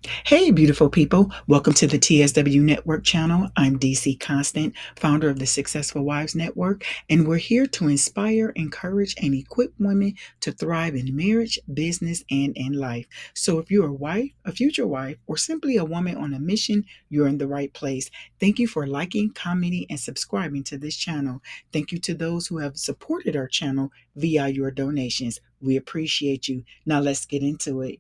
Hey, beautiful people. Welcome to the TSW Network channel. I'm DC Constant, founder of the Successful Wives Network, and we're here to inspire, encourage, and equip women to thrive in marriage, business, and in life. So if you're a wife, a future wife, or simply a woman on a mission, you're in the right place. Thank you for liking, commenting, and subscribing to this channel. Thank you to those who have supported our channel via your donations. We appreciate you. Now let's get into it.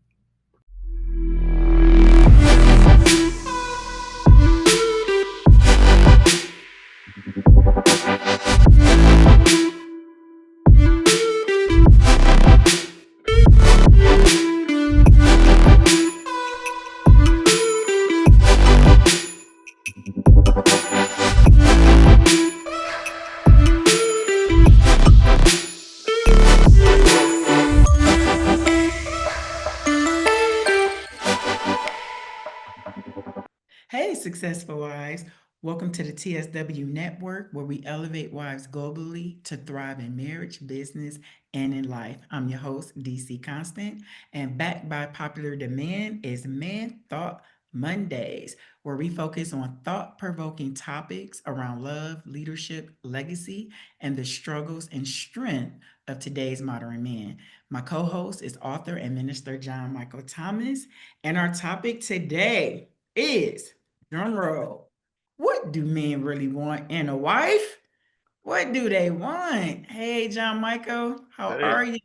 Hey, successful wives. Welcome to the TSW Network, where we elevate wives globally to thrive in marriage, business, and in life. I'm your host, DC Constant, and backed by popular demand is Man Thought Mondays, where we focus on thought provoking topics around love, leadership, legacy, and the struggles and strength of today's modern men. My co host is author and minister John Michael Thomas, and our topic today is drum roll. What do men really want in a wife? What do they want? Hey, John Michael, how Hey, are you?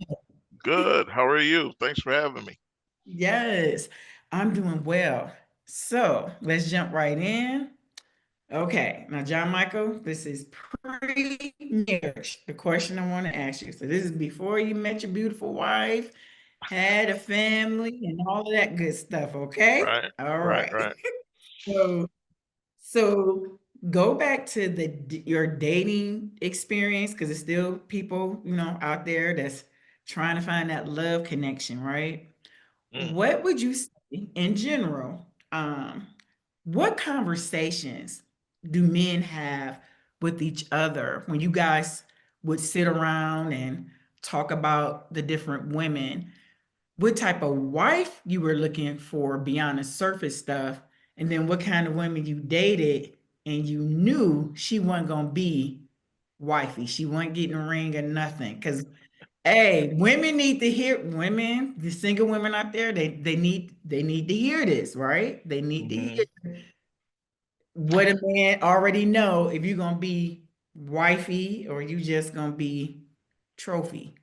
good. How are you? Thanks for having me. Yes, I'm doing well. So let's jump right in. Okay, now, John Michael, this is pre marriage. The question I want to ask you. So, this is before you met your beautiful wife, had a family, and all of that good stuff. Okay. Right, All right, right. right. So, So go back to your dating experience because there's still people, out there that's trying to find that love connection, right? hmm What would you say in general? What conversations do men have with each other when you guys would sit around and talk about the different women? What type of wife you were looking for beyond the surface stuff, and then what kind of women you dated and you knew she wasn't gonna be wifey. She wasn't getting a ring or nothing. Cause hey, women need to hear women, the single women out there, they need to hear this, right? They need to hmm hear what a man already know if you're gonna be wifey or you just gonna be trophy.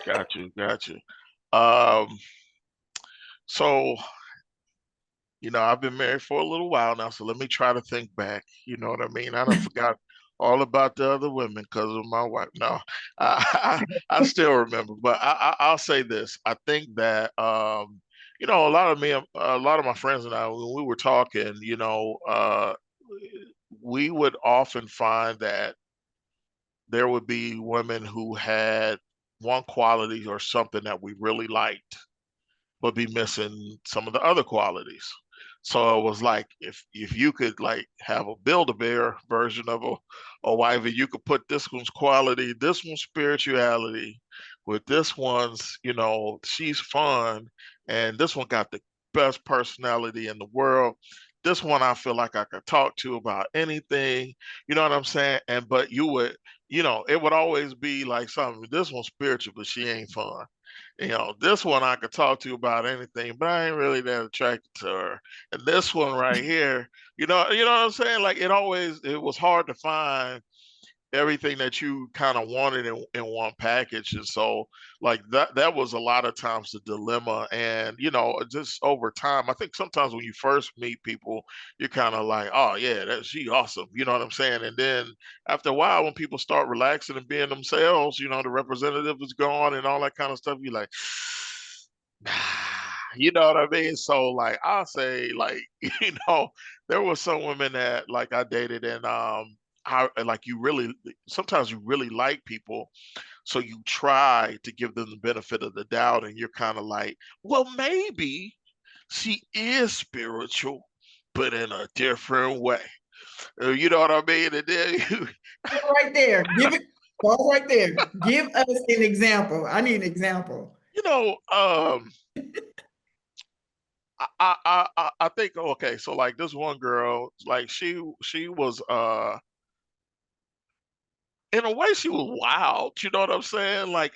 Got you, got you. Um, so, I've been married for a little while now, so let me try to think back. You know what I mean? I done forgot all about the other women because of my wife. No, I still remember, but I'll say this. I think that, a lot of my friends and I, when we were talking, we would often find that there would be women who had one quality or something that we really liked, but be missing some of the other qualities. So it was like if you could like have a Build-A-Bear version of a wife, and you could put this one's quality, this one's spirituality, with this one's, she's fun, and this one got the best personality in the world. This one I feel like I could talk to about anything. You know what I'm saying? And but you would, it would always be like something. This one's spiritual, but she ain't fun. This one I could talk to you about anything, but I ain't really that attracted to her. And this one right here, you know what I'm saying? Like it was hard to find everything that you kind of wanted in one package. And so like that was a lot of times the dilemma. And just over time, I think sometimes when you first meet people, you're kind of like, oh yeah, that's she awesome. You know what I'm saying? And then after a while, when people start relaxing and being themselves, the representative is gone and all that kind of stuff, you're like, you know what I mean? So like I'll say like, there were some women that like I dated, and how like you really sometimes you really like people, so you try to give them the benefit of the doubt, and you're kind of like, well, maybe she is spiritual, but in a different way. You know what I mean? And then you, Right there. Give it pause right there. Give us an example. I need an example. you know, um, I think, okay, so like this one girl, like she was in a way she was wild. You know what I'm saying? Like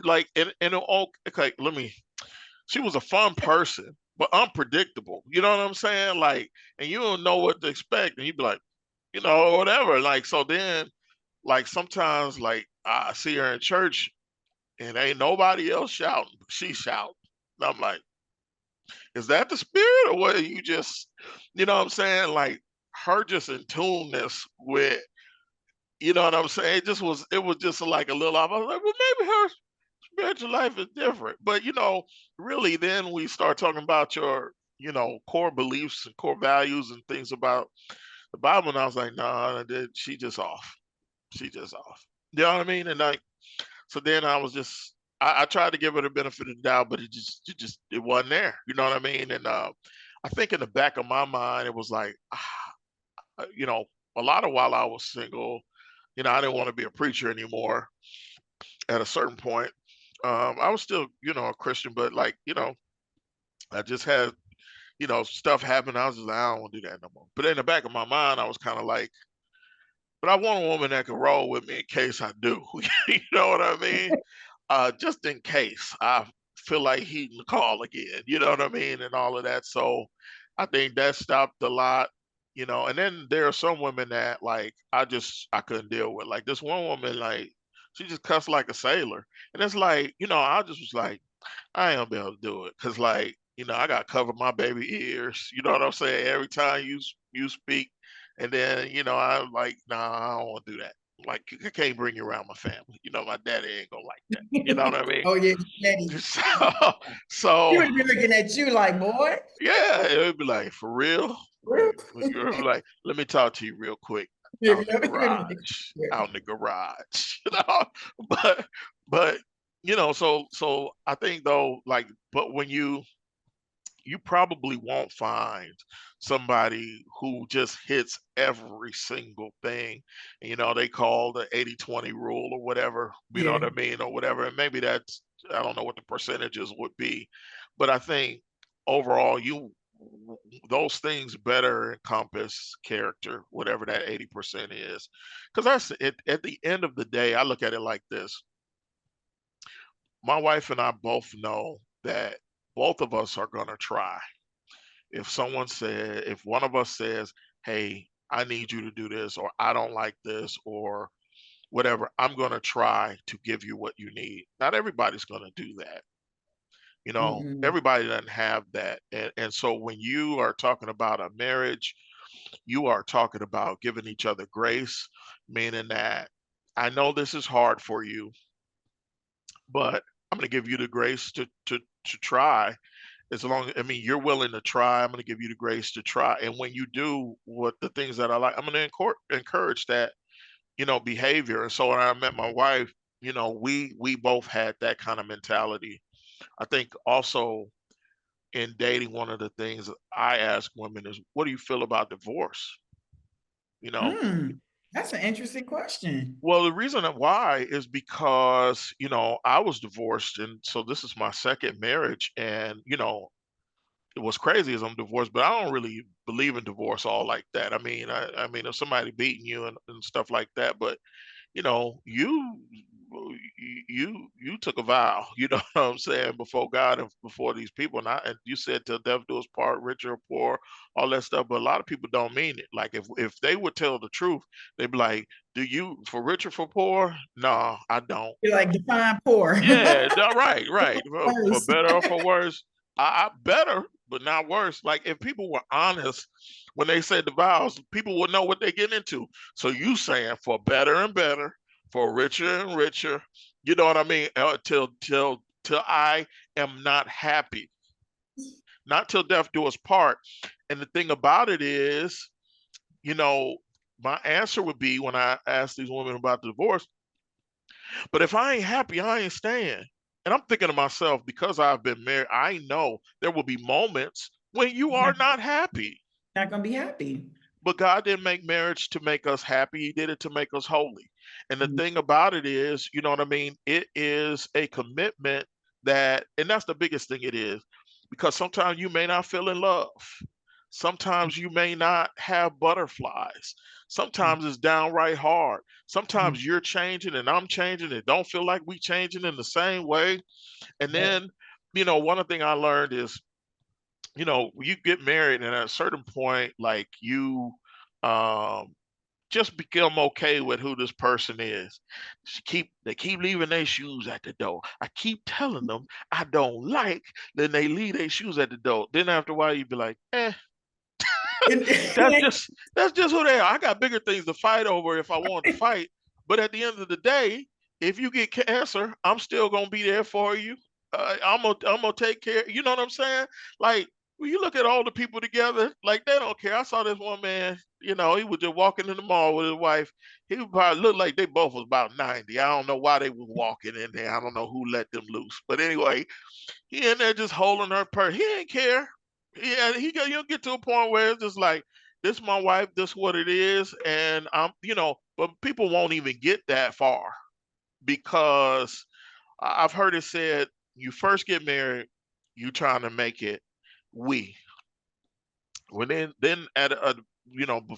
like okay, let me. She was a fun person, but unpredictable. You know what I'm saying? Like, and you don't know what to expect, and you'd be like, whatever. Like, so then, like sometimes, like I see her in church, and ain't nobody else shouting, but she shouting. And I'm like, is that the spirit, or what? Are you just, you know what I'm saying? Like her just in tuneness with, you know what I'm saying? It was just like a little off. I was like, well, maybe her spiritual life is different. But really then we start talking about your, core beliefs and core values and things about the Bible. And I was like, nah, she just off. She just off. You know what I mean? And like, so then I was just, I tried to give her the benefit of the doubt, but it wasn't there. You know what I mean? And I think in the back of my mind, it was like, you know, a lot of while I was single, I didn't want to be a preacher anymore at a certain point. I was still, a Christian, but like, I just had, stuff happen. I was just like, I don't want to do that no more. But in the back of my mind, I was kind of like, but I want a woman that can roll with me in case I do. You know what I mean? Just in case I feel like heeding the call again. You know what I mean? And all of that. So I think that stopped a lot. And then there are some women that like I couldn't deal with. Like this one woman, like she just cussed like a sailor. And it's like, I just was like, I ain't gonna be able to do it because, like, I got to cover my baby ears. You know what I'm saying? Every time you speak, and then I'm like, nah, I don't want to do that. Like, I can't bring you around my family. My daddy ain't gonna like that. You know what I mean? Oh, yeah, Betty. So, He so would be looking at you like, boy, yeah, it would be like, for real. real? You're like, let me talk to you real quick Yeah, out in the yeah, he would have been- garage, yeah. out in the garage. But but so I think though, like, but when you probably won't find somebody who just hits every single thing. They call the 80-20 rule or whatever, you know Yeah. what I mean, or whatever. And maybe that's, I don't know what the percentages would be, but I think overall those things better encompass character, whatever that 80% is. Because that's it. At the end of the day, I look at it like this. My wife and I both know that both of us are going to try. If one of us says, hey, I need you to do this, or I don't like this, or whatever, I'm going to try to give you what you need. Not everybody's going to do that. Mm-mm. Everybody doesn't have that. And so when you are talking about a marriage, you are talking about giving each other grace, meaning that I know this is hard for you, but I'm going to give you the grace to try. As long, I mean, you're willing to try, I'm going to give you the grace to try. And when you do what the things that I like, I'm going to encourage that, behavior. And so when I met my wife, we both had that kind of mentality. I think also in dating, one of the things I ask women is, what do you feel about divorce? You know, That's an interesting question. well, the reason why is because, I was divorced. And so this is my second marriage. And, what's crazy is I'm divorced, but I don't really believe in divorce all like that. I mean, if somebody beating you and stuff like that, but you know, you you took a vow, you know what I'm saying, before God and before these people. And you said till death do us part, rich or poor, all that stuff. But a lot of people don't mean it. Like if they would tell the truth, they'd be like, do you for rich or for poor? No, I don't. You're like define poor. Yeah, no, right. For First. better or for worse, I better, but not worse. Like if people were honest when they said the vows, people would know what they get into. So you saying for better and better, for richer and richer, you know what I mean? Till I am not happy, not till death do us part. And the thing about it is, you know, my answer would be when I ask these women about the divorce, but if I ain't happy, I ain't staying. And I'm thinking to myself, because I've been married, I know there will be moments when you You're are not happy. not gonna be happy. But God didn't make marriage to make us happy. He did it to make us holy. And the Mm. thing about it is, you know what I mean? It is a commitment that, and that's the biggest thing it is. because sometimes you may not feel in love. Sometimes you may not have butterflies. Sometimes it's downright hard. Mhm. Sometimes you're changing and I'm changing. It don't feel like we changing in the same way. And Yep. then, one thing I learned is, you get married and at a certain point, like um, just become okay with who this person is. They keep leaving their shoes at the door. I keep telling them I don't like, then they leave their shoes at the door. Then after a while you be like, And- that's just who they are. I got bigger things to fight over if I want to fight. But at the end of the day, if you get cancer, I'm still gonna be there for you. I'm gonna take care. You know what I'm saying? Like when you look at all the people together, like they don't care. I saw this one man. He was just walking in the mall with his wife. He would probably look like they both was about 90. I don't know why they was walking in there. I don't know who let them loose. But anyway, he in there just holding her purse. He ain't care. Yeah, you'll get to a point where it's just like, this is my wife, this what it is, and but people won't even get that far because I've heard it said, you first get married, you trying to make it we. When then at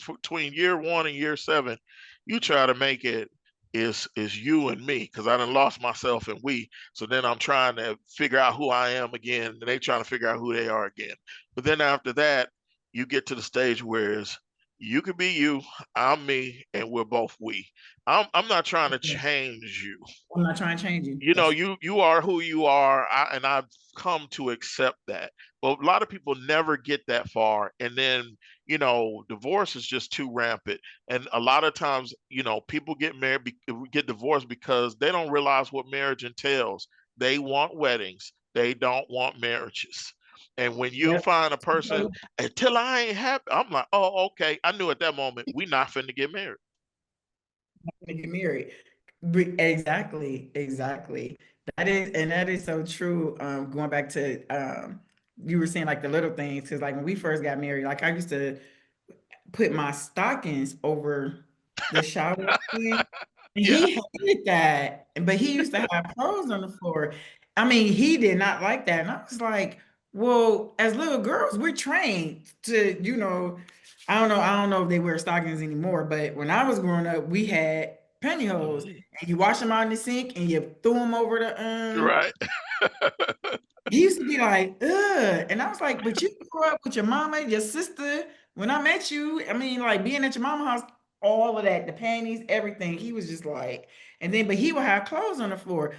between year 1 and year 7, you try to make it is you and me because I done lost myself in we. So then I'm trying to figure out who I am again, and they trying to figure out who they are again. But then after that, you get to the stage where it's, you can be you, I'm me, and we're both we. I'm not trying to change you. I'm not trying to change you. you know That's you you are who you are, and I've come to accept that. But a lot of people never get that far, and then divorce is just too rampant. And a lot of times, people get married, get divorced because they don't realize what marriage entails. They want weddings, they don't want marriages. And when you yep. find a person, until I ain't happy, I'm like, oh, okay, I knew at that moment we not finna get married. To get married. Exactly, exactly. That is so true. Going back to you were saying like the little things, because like when we first got married, like I used to put my stockings over the shower thing. And Yeah. he hated that, but he used to have clothes on the floor. I mean, he did not like that. And I was like, well, as little girls, we're trained to, I don't know if they wear stockings anymore, but when I was growing up, we had pantyhose Mhm. and you wash them out in the sink and you threw them over the Right. he used to be like, ugh. And I was like, but you grew up with your mama, your sister. When I met you, I mean, like being at your mama's house, all of that, the panties, everything. He was just like, and then, but he would have clothes on the floor.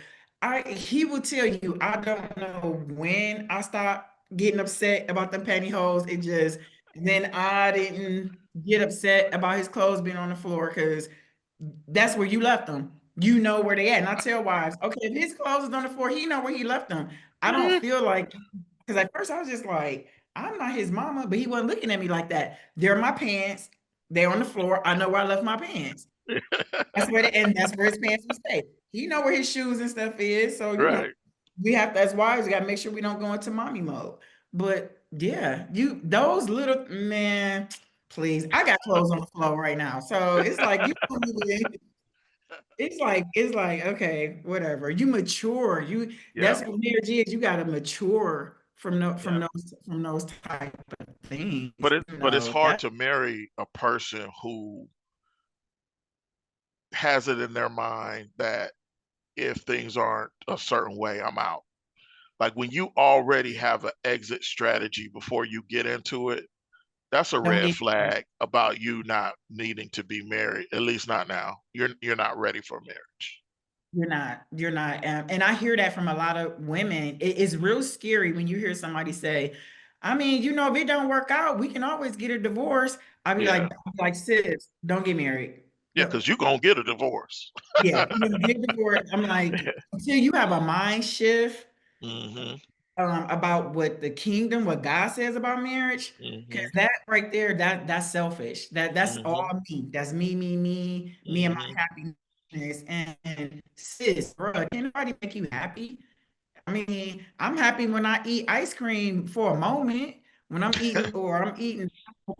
He would tell you, I don't know when I stopped getting upset about the pantyhose. It just, then I didn't get upset about his clothes being on the floor because that's where you left them. You know where they at. And I tell wives, okay, if his clothes is on the floor, he know where he left them. I don't feel like, because at first I was just like, I'm not his mama, but he wasn't looking at me like that. They're my pants. They're on the floor. I know where I left my pants. And that's where his pants will stay. He know where his shoes and stuff is. So, Right. we have to, as wives, we got to make sure we don't go into mommy mode. But yeah, those little, man, please, I got clothes on the floor right now. So it's like, it's like, okay, whatever. You mature. Yeah. That's what marriage is. You gotta mature Yeah. from those type of things. But it's hard to marry a person who has it in their mind that if things aren't a certain way, I'm out. Like when you already have an exit strategy before you get into it, that's a Don't red get flag about you not needing to be married, at least not now. You're not ready for marriage. you're not. And I hear that from a lot of women. It's real scary when you hear somebody say, I mean, if it don't work out, we can always get a divorce. Yeah. I'd be like, sis, don't get married. Yeah, because you're gonna get a divorce. Yeah, you're gonna get a divorce. I'm like, until you have a mind shift Hmm. about what God says about marriage, because Hmm. that right there, that's selfish. That's all Hmm. me. That's me and Hmm. my happiness. And sis, bro, can nobody make you happy? I mean, I'm happy when I eat ice cream for a moment. When I'm eating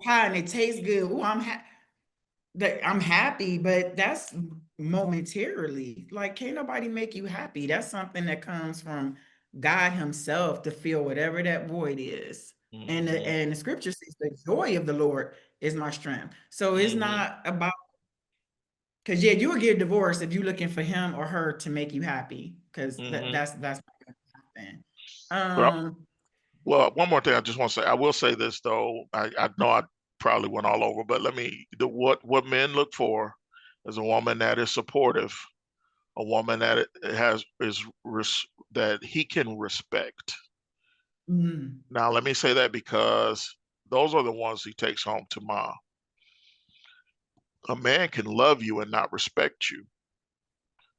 pie and it tastes good. Oh, I'm happy, but that's momentarily. Like, can't nobody make you happy. That's something that comes from God himself to fill whatever that void is. Hmm. And the scripture says the joy of the Lord is my strength. So it's Hmm. not about, because yeah, you will get divorced if you're looking for him or her to make you happy, because Hmm. that's not gonna happen. Well, Um, well, one more thing I just want to say. I will say this though. I know I probably went all over, but what men look for is a woman that is supportive, a woman that has that he can respect. mm, Now, let me say that because those are the ones he takes home to mom. A man can love you and not respect you,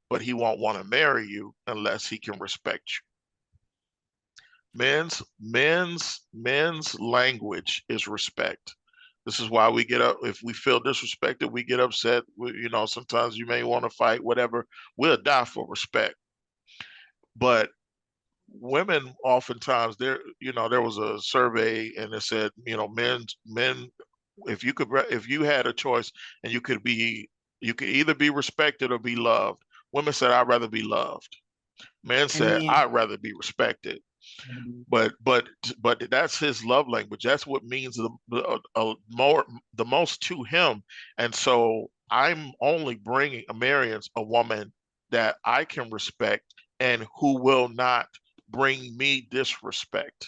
but he won't want to marry you unless he can respect you. Men's language is respect. This is why we get up if we feel disrespected, we get upset. Sometimes you may want to fight, whatever. We'll die for respect. But women oftentimes there was a survey and it said, men, if you had a choice and you could either be respected or be loved. Women said, I'd rather be loved. Men and said, then I'd rather be respected. But that's his love language. That's what means the most to him. And so I'm only bringing Amerians a woman that I can respect and who will not bring me disrespect.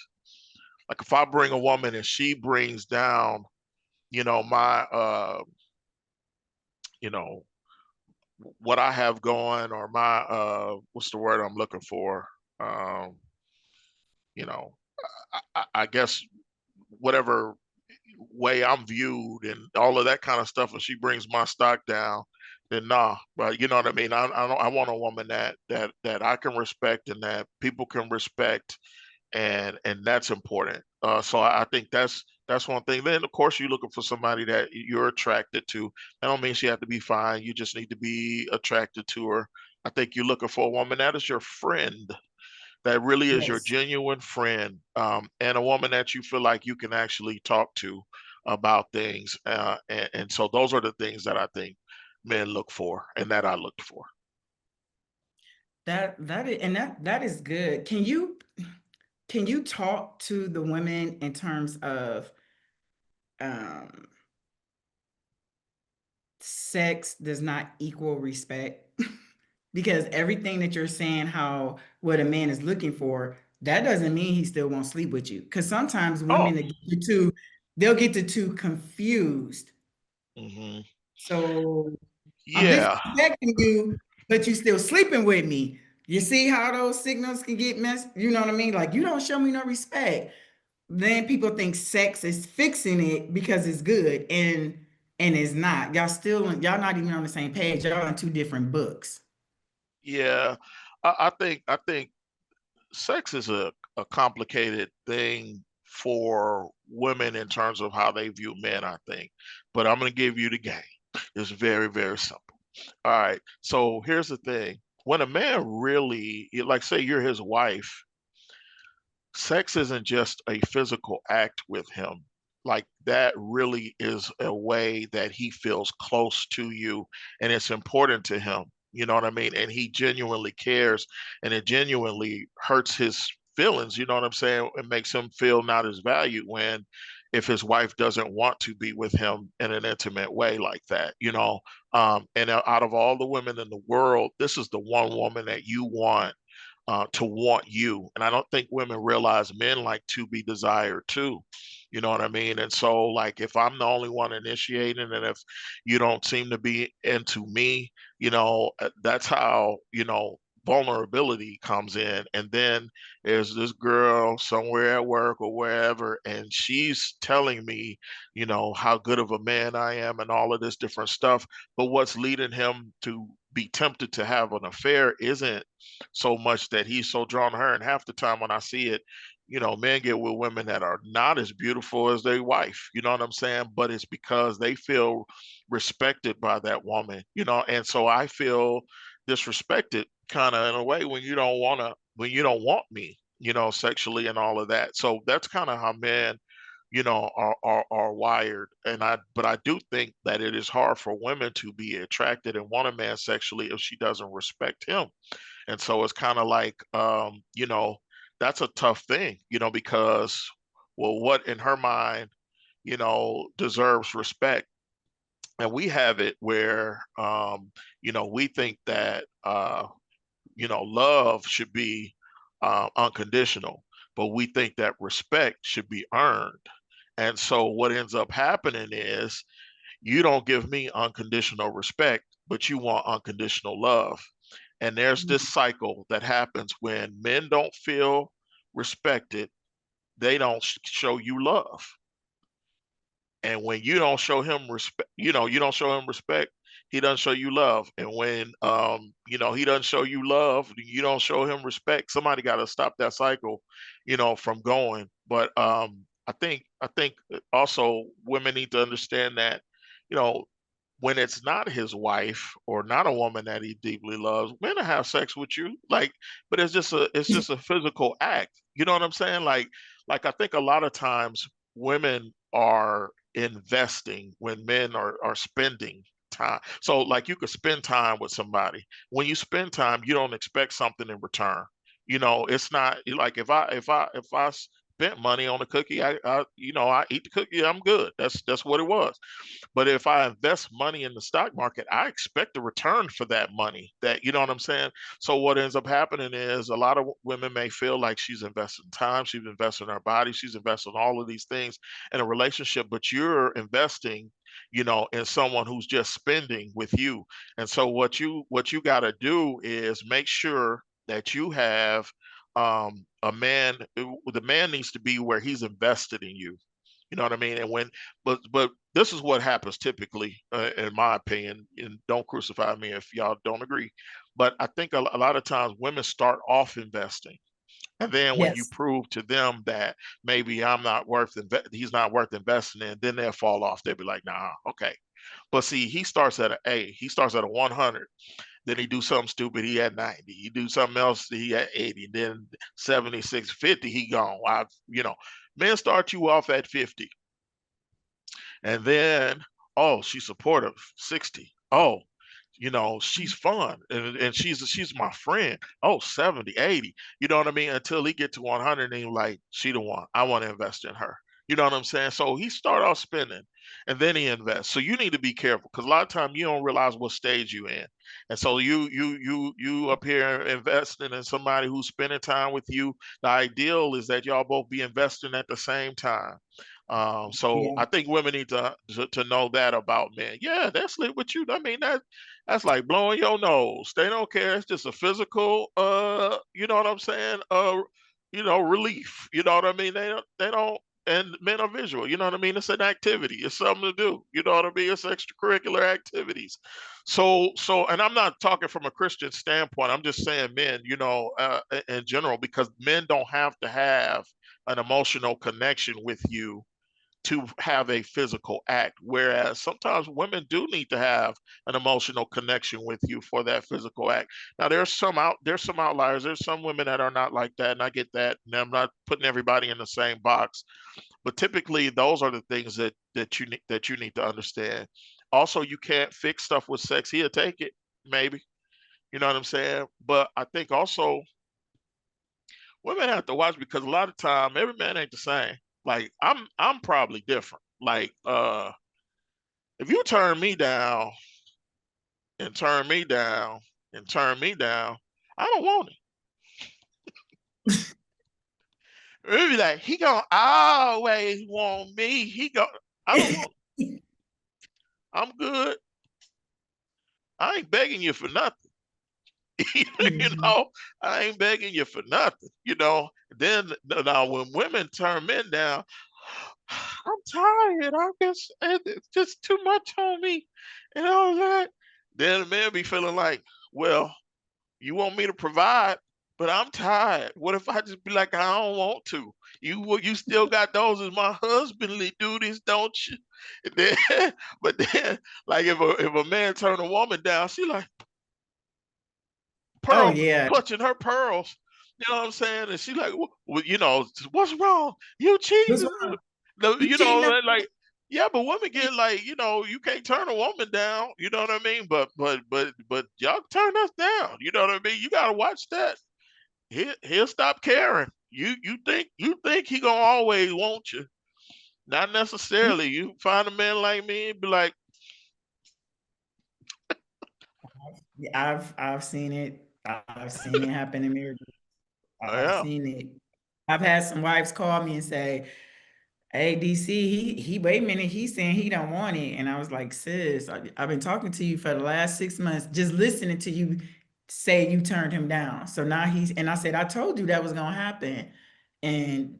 Like if I bring a woman and she brings down, my you know what I have going, or my what's the word I'm looking for? Um, you know, I guess whatever way I'm viewed and all of that kind of stuff, and she brings my stock down, then nah. But you know what I mean. I want a woman that I can respect and that people can respect, and that's important. So I think that's one thing. Then of course you're looking for somebody that you're attracted to. That don't mean she have to be fine. You just need to be attracted to her. I think you're looking for a woman that is your friend, that really is your yes, genuine friend, and a woman that you feel like you can actually talk to about things. And so those are the things that I think men look for and that I looked for. that is good. Can you talk to the women in terms of um sex does not equal respect? Because everything that you're saying, how what a man is looking for, that doesn't mean he still won't sleep with you. Because sometimes Oh, women they'll get the two confused. hmm, So I'm yeah, disrespecting you, but you still sleeping with me. You see how those signals can get messed? You know what I mean? Like you don't show me no respect. Then people think sex is fixing it because it's good, and it's not. Y'all not even on the same page. Y'all on two different books. yeah. I think sex is a complicated thing for women in terms of how they view men, I think. But I'm going to give you the game. It's very, very simple. All right. So here's the thing. When a man really, like, say you're his wife, sex isn't just a physical act with him. Like, that really is a way that he feels close to you and it's important to him. You know what I mean? And he genuinely cares, and it genuinely hurts his feelings. You know what I'm saying? It makes him feel not as valued when, if his wife doesn't want to be with him in an intimate way like that. And out of all the women in the world, this is the one woman that you want, to want you. And I don't think women realize men like to be desired too. You know what I mean? And so, like, if I'm the only one initiating, and if you don't seem to be into me, that's how, vulnerability comes in. And then there's this girl somewhere at work or wherever, and she's telling me, how good of a man I am and all of this different stuff. But what's leading him to be tempted to have an affair isn't so much that he's so drawn to her. And half the time when I see it, men get with women that are not as beautiful as their wife. You know what I'm saying? But it's because they feel respected by that woman. And so I feel disrespected kind of in a way when you don't want me, sexually and all of that. So that's kind of how men, are wired. But I do think that it is hard for women to be attracted and want a man sexually if she doesn't respect him. And so it's kind of like, that's a tough thing, because, well, what in her mind, deserves respect. And we have it where, we think that, love should be unconditional, but we think that respect should be earned. And so what ends up happening is you don't give me unconditional respect, but you want unconditional love. And there's this cycle that happens when men don't feel respected, they don't show you love. And when you don't show him respect, you don't show him respect, he doesn't show you love. And when he doesn't show you love, you don't show him respect. Somebody got to stop that cycle, from going. But I think also women need to understand that, you know, when it's not his wife or not a woman that he deeply loves, men will have sex with you. Like, but it's just a physical act. You know what I'm saying? Like I think a lot of times women are investing when men are spending time. So like you could spend time with somebody. When you spend time, you don't expect something in return. It's not like if I spent money on a cookie, I eat the cookie, I'm good. That's what it was. But if I invest money in the stock market, I expect a return for that money. You know what I'm saying? So what ends up happening is a lot of women may feel like she's investing time, she's investing her body, she's investing all of these things in a relationship, but you're investing, in someone who's just spending with you. And so what you got to do is make sure that you have a man. The man needs to be where he's invested in you. You know what I mean? And but this is what happens typically, in my opinion. And don't crucify me if y'all don't agree. But I think a lot of times women start off investing, and then when you Yes. prove to them that maybe he's not worth investing in, then they'll fall off. They'll be like, nah, okay. But see, he starts at an A. He starts at a 100. Then he do something stupid. He had 90. He do something else. He had 80. Then 76, 50. He gone. Men start you off at 50. And then, oh, she's supportive, 60. Oh, she's fun and she's my friend. Oh, 70, 80. You know what I mean? Until he get to 100 and he like, she the one. I want to invest in her. You know what I'm saying? So he start off spending and then he invests. So you need to be careful because a lot of time you don't realize what stage you in. And so you up here investing in somebody who's spending time with you. The ideal is that y'all both be investing at the same time. So Yeah. I think women need to know that about men. Yeah, that's lit with you. I mean that's like blowing your nose. They don't care. It's just a physical you know what I'm saying? Relief. You know what I mean? They don't and men are visual, you know what I mean? It's an activity. It's something to do. You know what I mean? It's extracurricular activities. So and I'm not talking from a Christian standpoint. I'm just saying men, in general, because men don't have to have an emotional connection with you to have a physical act, whereas sometimes women do need to have an emotional connection with you for that physical act. Now there's some outliers. There's some women that are not like that, and I get that. And I'm not putting everybody in the same box, but typically those are the things that you need to understand. Also, you can't fix stuff with sex. He'll take it, maybe. You know what I'm saying? But I think also women have to watch because a lot of time every man ain't the same. Like I'm probably different. Like if you turn me down and turn me down and turn me down, I don't want it. Maybe like he gonna always want me. I don't want it. I'm good. I ain't begging you for nothing. you Mhm. know, I ain't begging you for nothing. Then now when women turn men down, I'm tired. It's just too much on me and all that. Then the man be feeling like, well, you want me to provide, but I'm tired. What if I just be like, I don't want to? You still got those as my husbandly duties, don't you? And then, but then, like if a man turn a woman down, she like Oh, pearl yeah. clutching her pearls. You know what I'm saying? And she like, well, what's wrong? You What's cheating? wrong? No, You cheating on like, yeah, but women get like, you can't turn a woman down. You know what I mean? But y'all turn us down. You know what I mean? You gotta watch that. He'll stop caring. You think he gonna always want you. Not necessarily. You find a man like me and be like, I've seen it. I've seen it happen in marriages. oh, I've yeah. seen it. I've had some wives call me and say, "Hey, DC, he wait a minute, he's saying he don't want it." And I was like, "Sis, I've been talking to you for the last 6 months, just listening to you say you turned him down. So now he's," and I said, "I told you that was gonna happen." And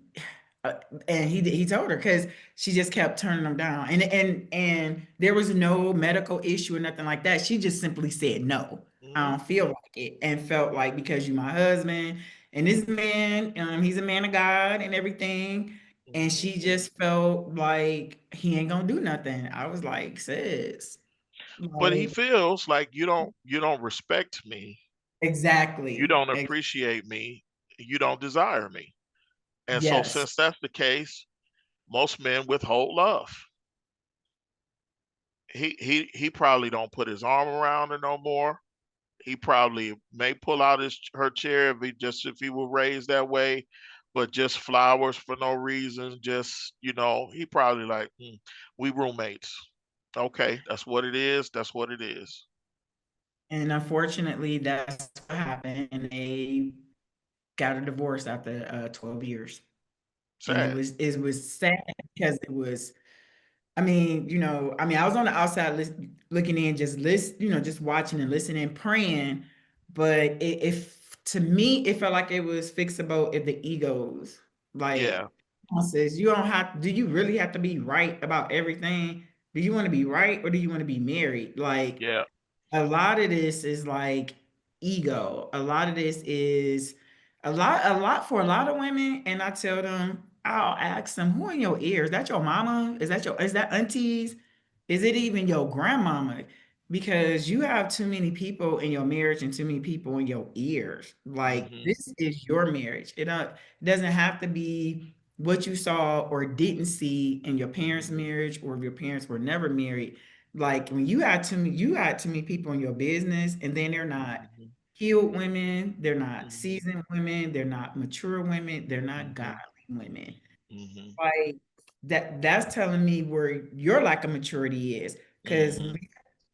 uh, and he told her because she just kept turning him down. And there was no medical issue or nothing like that. She just simply said no. I Hmm. don't feel like it, and felt like because you my husband and this man, he's a man of God and everything. And Hmm. she just felt like he ain't gonna do nothing. I was like, sis, But he like, feels like you don't respect me, you exactly. don't appreciate me, you don't desire me. And so Yes. since that's the case, most men withhold love. He probably don't put his arm around her no more. He probably may pull out her chair if he were raised that way, but just flowers for no reason. Just he probably like, we roommates. Okay, that's what it is. That's what it is. And unfortunately, that's what happened. And they got a divorce after 12 years. And it Sad. was it was sad because it was, I was on the outside looking in, just just watching and listening, praying. But if to me, it felt like it was fixable if the egos, Yeah, like, says, you don't have, do you really have to be right about everything? Do you want to be right or do you want to be married? Like, yeah. a lot of this is like ego. A lot of this is a lot for a lot of women. And I tell them, I'll ask them, who in your ears? Is that your mama? Is that aunties? Is it even your grandmama? Because you have too many people in your marriage and too many people in your ears. Like, Hmm. this is your marriage. It doesn't have to be what you saw or didn't see in your parents' Hmm. marriage, or if your parents were never married. Like, when you had too many people in your business, and then they're not Hmm. healed women, they're not Hmm. seasoned women, they're not mature women, they're not Hmm. godly women. Hmm. Like, that's telling me where your lack of maturity is. Because Hmm.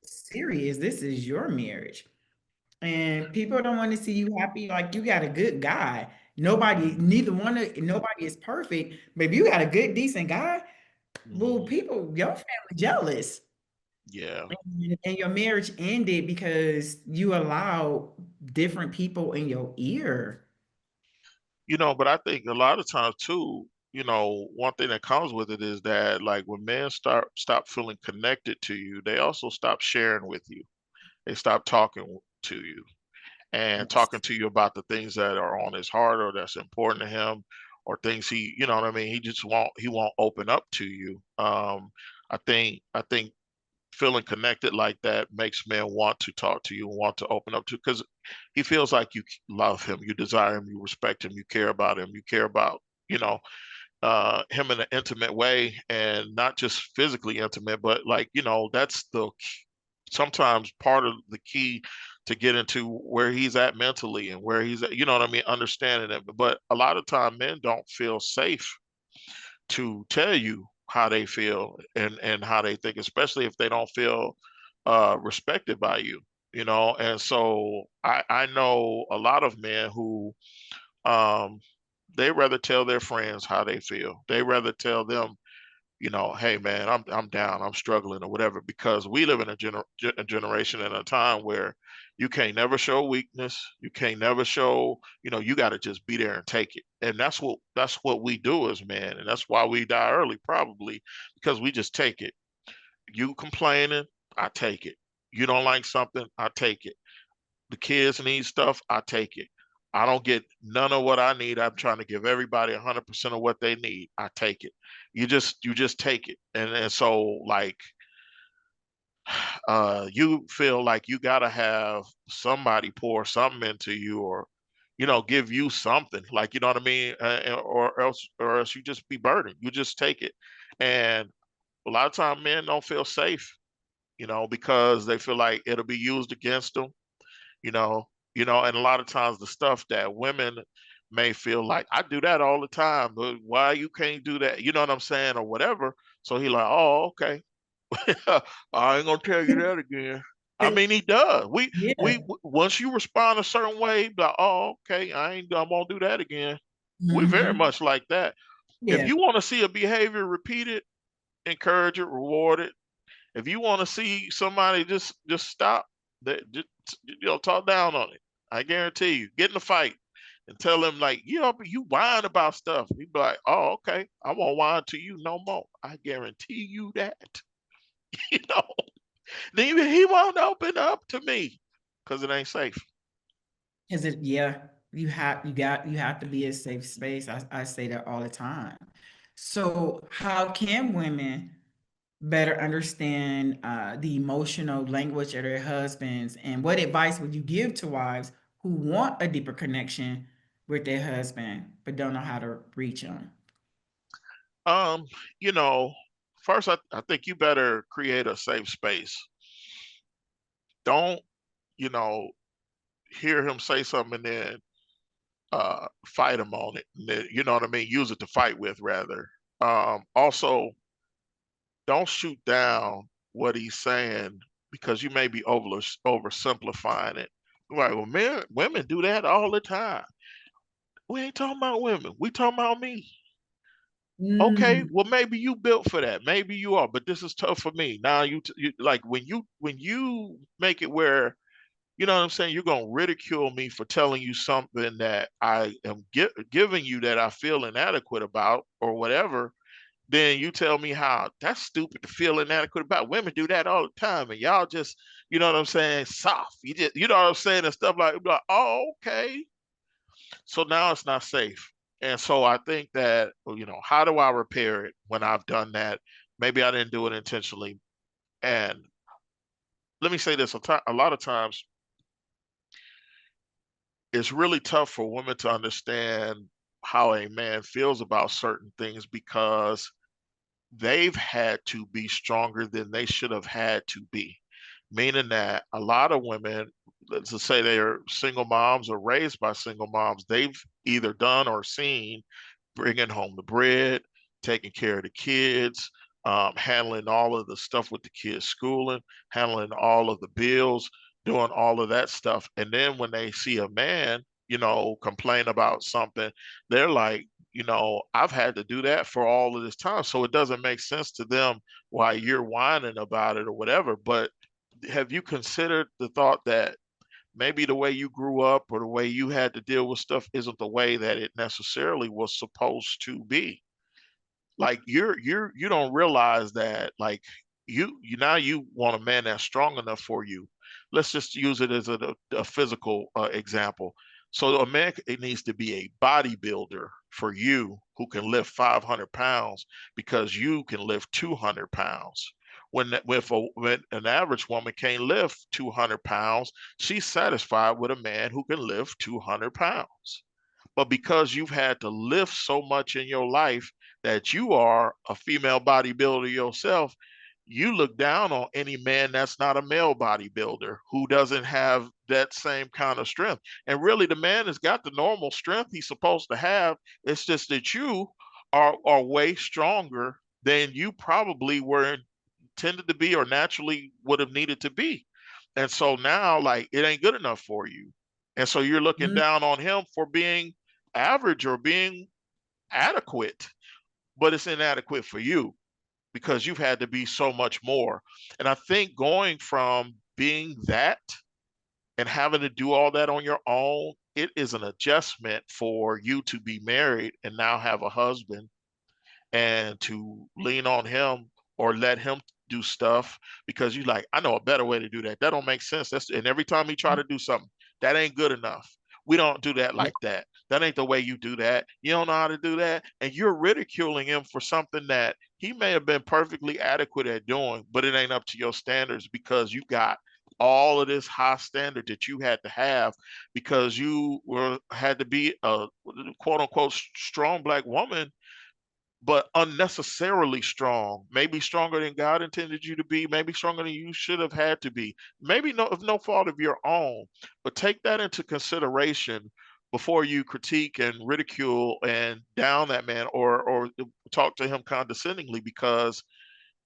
serious, this is your marriage. And people don't want to see you happy. Like, you got a good guy. Hmm. Nobody is perfect, but if you got a good, decent guy, well, Hmm. your family jealous. Yeah. And your marriage ended because you allowed different people in your ear. But I think a lot of times too, one thing that comes with it is that like when men stop feeling connected to you, they also stop sharing with you. They stop talking to you and Yes. talking to you about the things that are on his heart or that's important to him or things you know what I mean? He won't open up to you. I think feeling connected like that makes men want to talk to you and want to open up to because he feels like you love him, you desire him, you respect him, you care about him, you care about you know him in an intimate way and not just physically intimate, but like that's the sometimes part of the key to get into where he's at mentally and where he's at, you know what I mean, understanding it. But a lot of time men don't feel safe to tell you how they feel and how they think, especially if they don't feel respected by you, And so I know a lot of men who um they rather tell their friends how they feel. They rather tell them, hey man, I'm down, I'm struggling or whatever, because we live in a generation and a time where you can't never show weakness, you can't never show, you got to just be there and take it. And that's what we do as men, and that's why we die early probably, because we just take it. You complaining, I take it. You don't like something, I take it. The kids need stuff, I take it. I don't get none of what I need. I'm trying to give everybody 100% of what they need. I take it. You just take it. And so like you feel like you gotta have somebody pour something into you or give you something. Like, you know what I mean? Or else you just be burdened. You just take it. And a lot of times men don't feel safe, because they feel like it'll be used against them you know and a lot of times the stuff that women may feel like I do that all the time, but why you can't do that? You know what I'm saying, or whatever. So he like, oh, okay. I ain't gonna tell you that again. I mean, he does. Yeah. Once you respond a certain way, be like, oh, okay, I won't do that again. We very Hmm. much like that. If Yeah. you want to see a behavior repeated, encourage it, reward it. If you want to see somebody just stop, that just talk down on it. I guarantee you, get in a fight and tell them like, you whine about stuff. He be like, oh, okay, I won't whine to you no more. I guarantee you that. You know, then he won't open up to me because it ain't safe. Is it, yeah, you have to be a safe space. I say that all the time. So how can women better understand the emotional language of their husbands, and what advice would you give to wives who want a deeper connection with their husband but don't know how to reach them? Um, you know, first I think you better create a safe space. Don't, you know, hear him say something and then fight him on it. You know what I mean? Use it to fight with rather. Also, don't shoot down what he's saying because you may be oversimplifying it. Right? Well, women do that all the time. We ain't talking about women. We talking about me. Okay, Mm, well maybe you built for that. Maybe you are, but this is tough for me. Now you like when you make it where you know what I'm saying, you're gonna ridicule me for telling you something that I am giving you that I feel inadequate about or whatever. Then you tell me how that's stupid to feel inadequate about. Women do that all the time, and y'all just, you know what I'm saying, soft. You know what I'm saying, and stuff like, oh, okay. So now it's not safe. And so I think that, how do I repair it when I've done that? Maybe I didn't do it intentionally. And let me say this, a lot of times it's really tough for women to understand how a man feels about certain things because they've had to be stronger than they should have had to be. Meaning that a lot of women, let's just say they are single moms or raised by single moms, they've either done or seen bringing home the bread, taking care of the kids, handling all of the stuff with the kids' schooling, handling all of the bills, doing all of that stuff. And then when they see a man, complain about something, they're like, I've had to do that for all of this time. So it doesn't make sense to them why you're whining about it or whatever. But have you considered the thought that maybe the way you grew up or the way you had to deal with stuff isn't the way that it necessarily was supposed to be? Like you don't realize that like you now you want a man that's strong enough for you. Let's just use it as a physical example. So a man it needs to be a bodybuilder for you who can lift 500 pounds because you can lift 200 pounds. When an average woman can't lift 200 pounds, she's satisfied with a man who can lift 200 pounds. But because you've had to lift so much in your life that you are a female bodybuilder yourself, you look down on any man that's not a male bodybuilder who doesn't have that same kind of strength. And really, the man has got the normal strength he's supposed to have. It's just that you are way stronger than you probably were intended to be or naturally would have needed to be. And so now, like, it ain't good enough for you. And so you're looking mm, down on him for being average or being adequate, but it's inadequate for you because you've had to be so much more. And I think going from being that and having to do all that on your own, it is an adjustment for you to be married and now have a husband and to lean on him or let him do stuff because you like, I know a better way to do that. That don't make sense. And every time he try to do something, that ain't good enough. We don't do that yeah. like that. That ain't the way you do that. You don't know how to do that. And you're ridiculing him for something that he may have been perfectly adequate at doing, but it ain't up to your standards because you got all of this high standard that you had to have because you had to be a quote unquote strong black woman but unnecessarily strong. Maybe stronger than God intended you to be, maybe stronger than you should have had to be. Maybe no of no fault of your own. But take that into consideration before you critique and ridicule and down that man, or talk to him condescendingly, because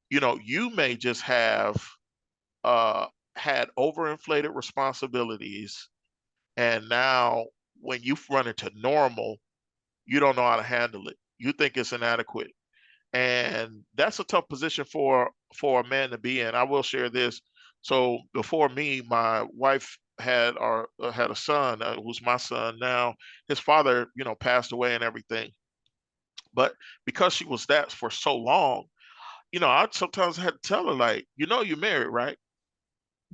you may just have uh had overinflated responsibilities, and now when you run into normal, you don't know how to handle it. You think it's inadequate. And that's a tough position for a man to be in. I will share this. So before me, my wife had a son, who's my son now. His father, passed away and everything. But because she was that for so long, I sometimes had to tell her, like, you're married, right?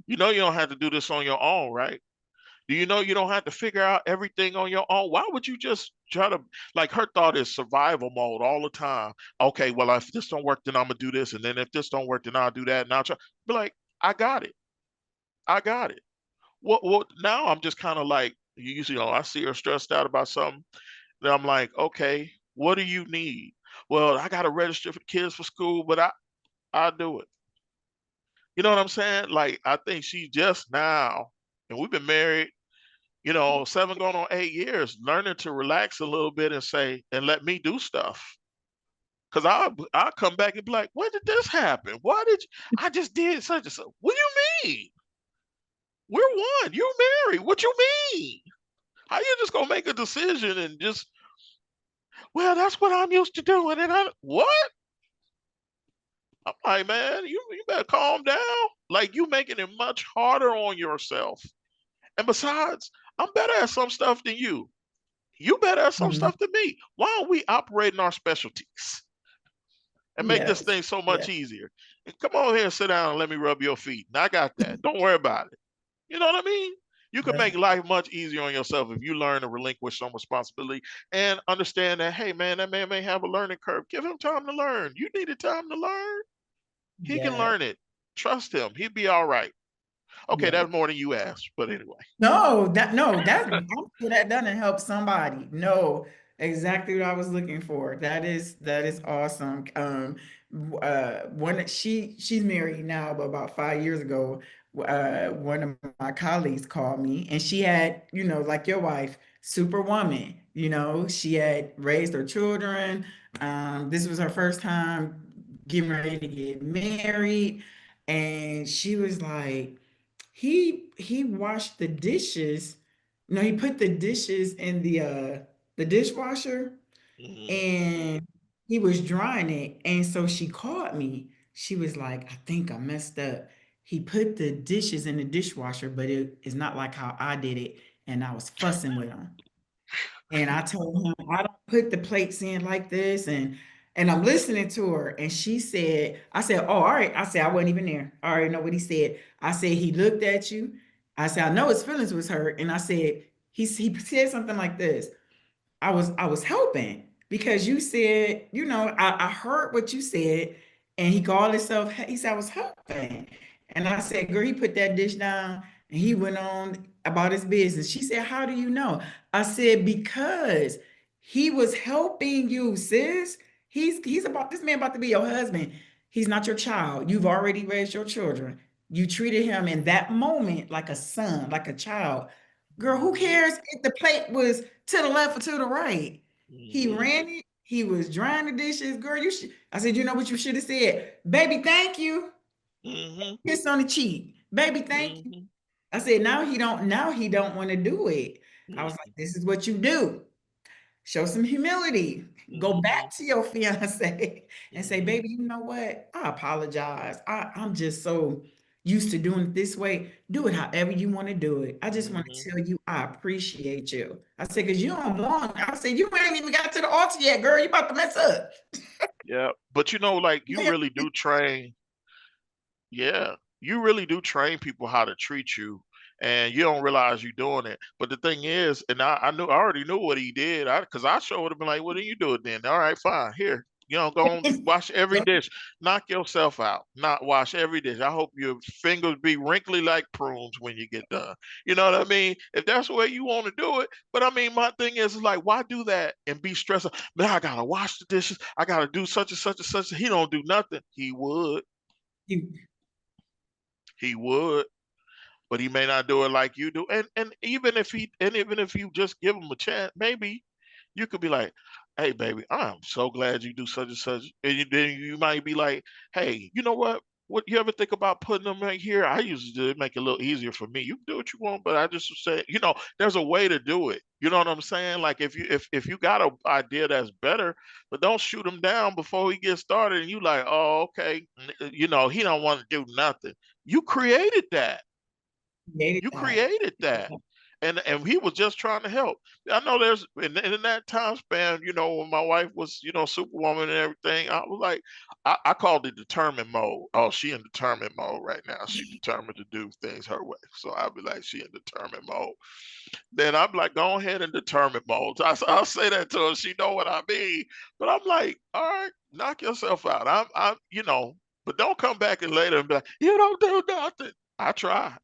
You don't have to do this on your own, right? Do you know you don't have to figure out everything on your own? Why would you just try to, like, her thought is survival mode all the time. Okay, well, if this don't work, then I'm gonna do this, and then if this don't work, then I'll do that, and I'll try. Be like, I got it. I got it. What now? I'm just kind of like, I see her stressed out about something. Then I'm like, okay, what do you need? Well, I gotta register for the kids for school, but I'll do it. You know what I'm saying? Like, I think she just now, and we've been married 7 going on 8 years, learning to relax a little bit and say, and let me do stuff. Cause I'll come back and be like, when did this happen? Why did I just did such and such? What do you mean? We're one. You're married. What you mean? How you just gonna make a decision and just, well, that's what I'm used to doing. And what? I'm like, man, you better calm down. Like, you making it much harder on yourself. And besides, I'm better at some stuff than you. You better have some Mhm. stuff than me. Why don't we operate in our specialties and make this Yes. thing so Yeah. much easier? And come on here and sit down and let me rub your feet. And I got that. Don't worry about it. You know what I mean? You can Yeah. make life much easier on yourself if you learn to relinquish some responsibility and understand that, hey, man, that man may have a learning curve. Give him time to learn. You needed time to learn. He can Yeah. learn it. Trust him. He'll be all right. Okay, Yeah. that's more than you asked. But anyway. No, that's I'm sure that doesn't help somebody. No, exactly what I was looking for. That is awesome. One she's married now, but about 5 years ago, one of my colleagues called me, and she had, like your wife, superwoman. She had raised her children. This was her first time getting ready to get married, and she was like, he washed the dishes. No, he put the dishes in the dishwasher, Mhm. and he was drying it. And so she called me. She was like, I think I messed up. He put the dishes in the dishwasher, but it is not like how I did it. And I was fussing with him. And I told him, I don't put the plates in like this. And I'm listening to her. And she said, I said, oh, all right. I said, I wasn't even there. I already know what he said. I said, he looked at you. I said, I know his feelings was hurt. And I said, he said something like this. I was helping because you said, I heard what you said, and he called himself, he said I was helping. And I said, girl, he put that dish down and he went on about his business. She said, how do you know? I said, because he was helping you, sis. He's about this man about to be your husband. He's not your child. You've already raised your children. You treated him in that moment like a son, like a child. Girl, who Mhm. cares if the plate was to the left or to the right? He Mhm. ran it. He was drying the dishes. Girl, you should. I said, you know what you should have said? Baby, thank you. Mhm. Kiss on the cheek. Baby, thank you. Mhm. I said, now he don't want to do it. I was like, Mhm. this is what you do. Show some humility. Go back Mhm. to your fiance and say, Mhm. baby, you know what? I apologize. I'm just so used to doing it this way. Do it however you want to do it. I just want Mhm. to tell you I appreciate you. I said, because you don't want, I said, you ain't even got to the altar yet, girl. You about to mess up. Yeah, but like, you really do train. Yeah, you really do train people how to treat you, and you don't realize you're doing it. But the thing is, and I already knew what he did. Because I sure would have been like, "What do you do it then?" All right, fine. Here, go and wash every dish. Knock yourself out. Not wash every dish. I hope your fingers be wrinkly like prunes when you get done. You know what I mean? If that's the way you want to do it. But I mean, my thing is like, why do that and be stressed out? Man, I gotta wash the dishes. I gotta do such and such and such. He don't do nothing. He would. You- He would. but he may not do it like you do. And even if you just give him a chance, maybe you could be like, "Hey, baby, I'm so glad you do such and such." And then you might be like, "Hey, you know what? What you ever think about putting them right here? I usually do it, make it a little easier for me. You can do what you want, but I just say, there's a way to do it. You know what I'm saying? Like if you got an idea that's better, but don't shoot him down before he gets started, and you like, oh, okay, he don't want to do nothing. You created that. Created You that. created that. And he was just trying to help. I know there's in that time span, when my wife was, superwoman and everything, I was like, I called it determined mode. Oh, she in determined mode right now. She determined to do things her way. So I'll be like, she in determined mode. Then I'm like, go ahead and determined mode. I'll say that to her. She know what I mean. But I'm like, all right, knock yourself out. But don't come back and later and be like, you don't do nothing. I try.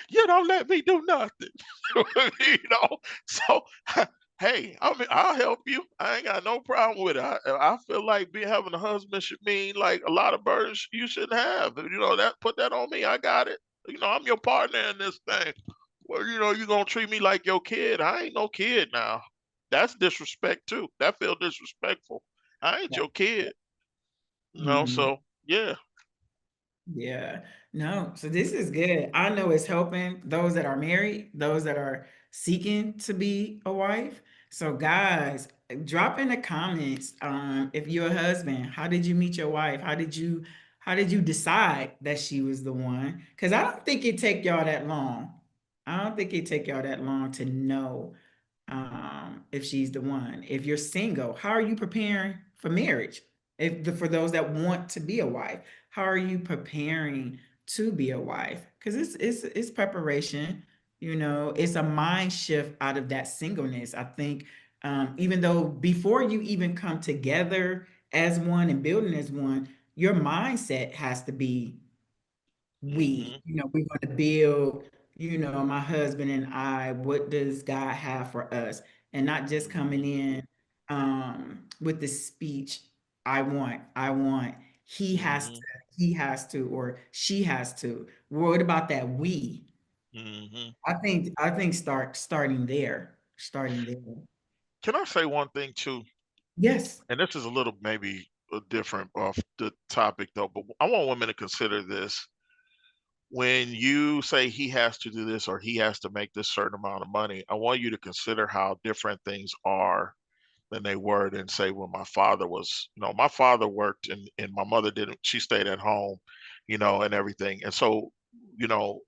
You don't let me do nothing. you know. So hey, I mean, I'll help you. I ain't got no problem with it. I feel like being having a husband should mean like a lot of burdens you shouldn't have. That put that on me. I got it. I'm your partner in this thing. Well, you're gonna treat me like your kid. I ain't no kid now. That's disrespect too. That feel disrespectful. I ain't Yeah. your kid. Mhm. So yeah. Yeah. No, so this is good. I know it's helping those that are married, those that are seeking to be a wife. So guys, drop in the comments if you're a husband, how did you meet your wife? How did you decide that she was the one? Because I don't think it take y'all that long. I don't think it take y'all that long to know if she's the one. If you're single, how are you preparing for marriage? For those that want to be a wife, how are you preparing to be a wife? Because it's preparation. It's a mind shift out of that singleness. I think even though before you even come together as one and building as one, your mindset has to be Hmm. we're going to build, my husband and I, what does God have for us? And not just coming Hmm. in with the speech, I want, Hmm. he has to, or she has to. What about that we? Hmm. I think starting there, starting there. Can I say one thing too? Yes. And this is a little maybe different off the topic though, but I want women to consider this. When you say he has to do this or he has to make this certain amount of money, I want you to consider how different things are than they were than say when my father was, my father worked and my mother didn't, she stayed at home, and everything. And so, you know,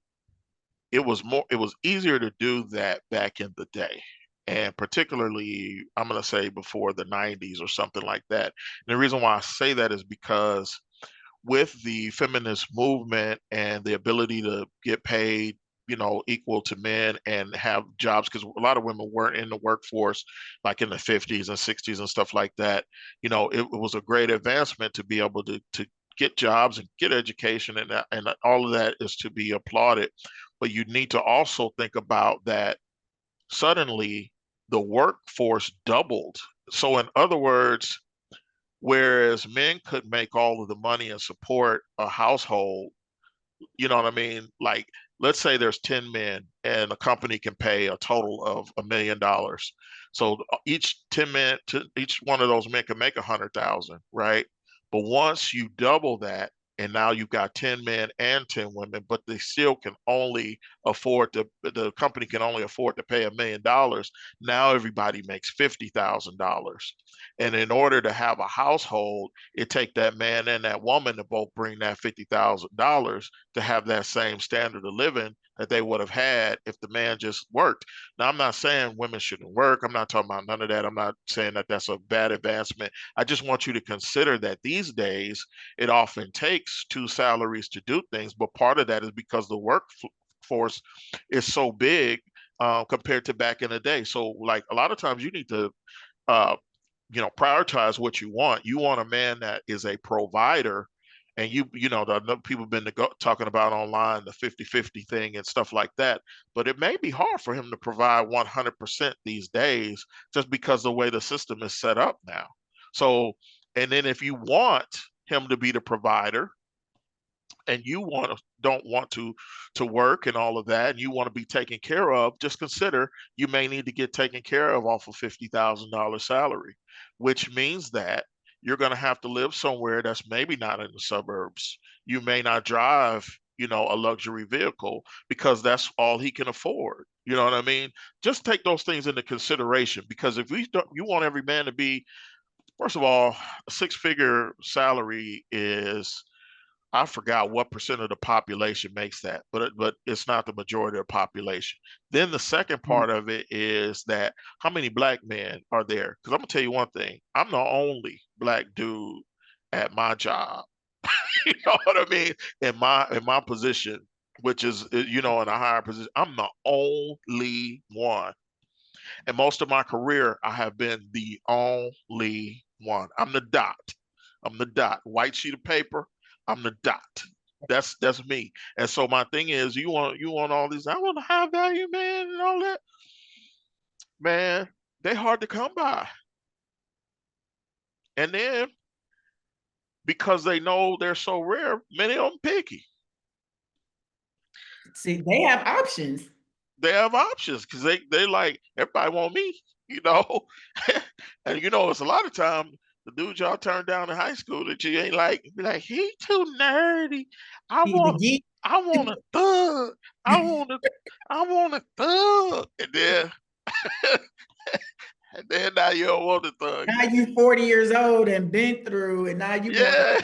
it was easier to do that back in the day. And particularly, I'm going to say before the 90s or something like that. And the reason why I say that is because with the feminist movement and the ability to get paid, equal to men and have jobs, because a lot of women weren't in the workforce like in the 50s and 60s and stuff like that. It was a great advancement to be able to get jobs and get education, and all of that is to be applauded. But you need to also think about that suddenly the workforce doubled. So, in other words, whereas men could make all of the money and support a household, you know what I mean? Like, let's say there's 10 men and a company can pay a total of $1 million. So each 10 men, to each one of those men can make 100,000, right? But once you double that, and now you've got 10 men and 10 women, but they still can only the company can only afford to pay $1 million. Now everybody makes $50,000. And in order to have a household, it take that man and that woman to both bring that $50,000 to have that same standard of living that they would have had if the man just worked. Now, I'm not saying women shouldn't work. I'm not talking about none of that. I'm not saying that that's a bad advancement. I just want you to consider that these days it often takes two salaries to do things, but part of that is because the workforce is so big compared to back in the day. So, like a lot of times, you need to uh, prioritize what you want. You want a man that is a provider. And the people have been talking about online the 50-50 thing and stuff like that. But it may be hard for him to provide 100% these days just because the way the system is set up now. So, and then if you want him to be the provider, and you don't want to work and all of that, and you want to be taken care of, just consider you may need to get taken care of off a $50,000 salary, which means that you're going to have to live somewhere that's maybe not in the suburbs. You may not drive, a luxury vehicle because that's all he can afford. You know what I mean? Just take those things into consideration, because if you want every man to be, first of all, a six-figure salary is, I forgot what percent of the population makes that, but it's not the majority of the population. Then the second Mm. part of it is that how many black men are there? Because I'm gonna tell you one thing, I'm the only black dude at my job. You know what I mean? In my position, which is in a higher position, I'm the only one. And most of my career, I have been the only one. I'm the dot. I'm the dot. White sheet of paper. I'm the dot. That's me. And so my thing is, you want all these. I want a high value man and all that. Man, they hard to come by. And then because they know they're so rare, many of them picky. See, they have options. They have options because they like everybody want me, you know. And it's a lot of time the dude y'all turned down in high school that you ain't like, be like, he too nerdy. I He's the want geek. I want a thug. I want a thug. And then now you don't want a thug. Now you 40 years old and been through, and now you want Yeah.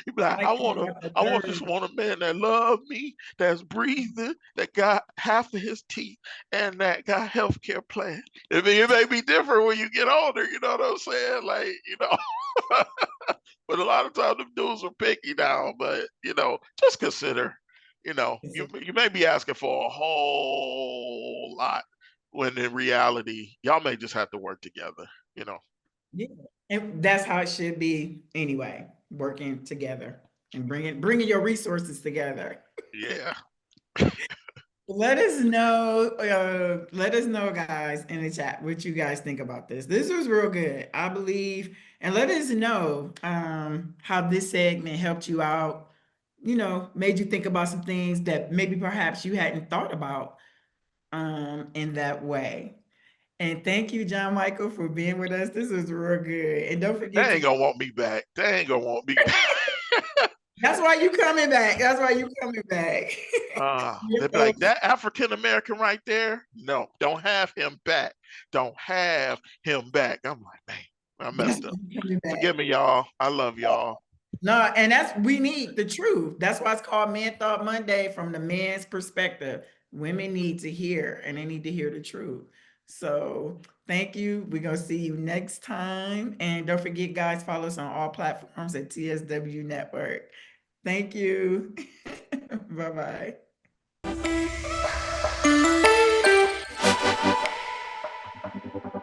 You be like, like you got the just nerve. want a man that love me, that's breathing, that got half of his teeth, and that got healthcare plan. I mean, it may be different when you get older, you know what I'm saying? Like, but a lot of times them dudes are picky now, but just consider, you may be asking for a whole lot when in reality, y'all may just have to work together, you know. Yeah, and that's how it should be anyway, working together and bringing your resources together. Yeah. Let us know, guys, in the chat what you guys think about this. This was real good, I believe, and let us know how this segment helped you out. Made you think about some things that maybe perhaps you hadn't thought about in that way. And thank you, John Michael, for being with us. This was real good. And don't forget They to ain't gonna want me back. They ain't gonna want me back. That's why you coming back. That's why you coming back. You're They'd be so like, that African American right there? No, don't have him back. Don't have him back. I'm like, man, I that's messed why up. you coming back. Forgive me, y'all. I love y'all. No, and we need the truth. That's why it's called Man Thought Monday, from the man's perspective. Women need to hear, and they need to hear the truth. So thank you. We're gonna see you next time. And don't forget, guys, follow us on all platforms at TSW Network. Thank you. Bye-bye.